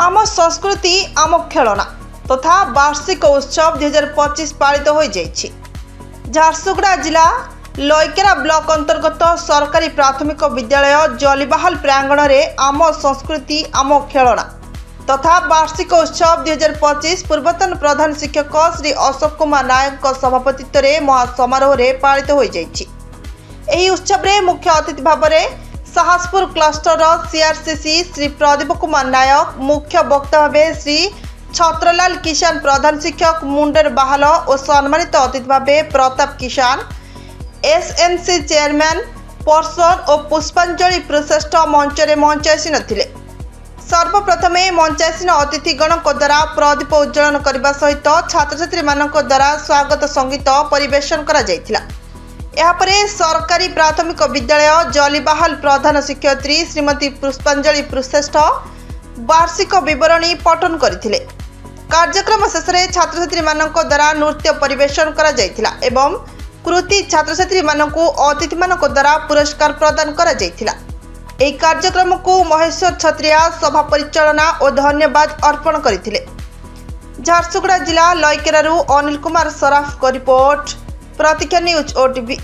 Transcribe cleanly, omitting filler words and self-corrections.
आम संस्कृति आम खेलना तथा वार्षिक उत्सव 2025 पालित हो जाइछि। झारसुगुड़ा जिला लयकेरा ब्लॉक अंतर्गत सरकारी प्राथमिक विद्यालय जलिबाहाल प्रांगण में आम संस्कृति आम खेलना तथा वार्षिक उत्सव 2025 पूर्वतन प्रधान शिक्षक श्री अशोक कुमार नायक सभापतित्व में महासमारोह पालित हो जाइछि। एही उत्सव में मुख्य अतिथि भाव में साहसपुर क्लस्टर सीआरसीसी श्री प्रदीप कुमार नायक, मुख्य वक्ता भाव श्री छत्रलाल किसान प्रधान शिक्षक मुंडेर बाहाल और सम्मानित अतिथि भाव प्रताप किसान, एसएनसी चेयरमैन पर्सन और पुष्पांजलि प्रश्रेष्ठ मंचरे मंचासीन थिले। सर्वप्रथम मंचासीन अतिथिगण द्वारा प्रदीप उज्जवलन करने सहित छात्र छात्री द्वारा स्वागत संगीत परिवेशन करा जायथिला। यापरे सरकारी प्राथमिक विद्यालय जलिबाहाल प्रधान शिक्षयित्री श्रीमती पुष्पांजलि प्रश्रेष्ठ वार्षिक विवरणी पठन करथिले। कार्यक्रम शेष में छात्र छात्री द्वारा नृत्य परिवेशन करा जायथिला एवं कृति छात्र छात्री अतिथि द्वारा पुरस्कार प्रदान करा जायथिला। एही कार्यक्रम को महेश्वर छत्रिया सभा परिचालना और धन्यवाद अर्पण करथिले। झारसुगुड़ा जिला लयकेरारू अनिल कुमार सराफ को रिपोर्ट, प्रतीक्षा न्यूज ओटीवी।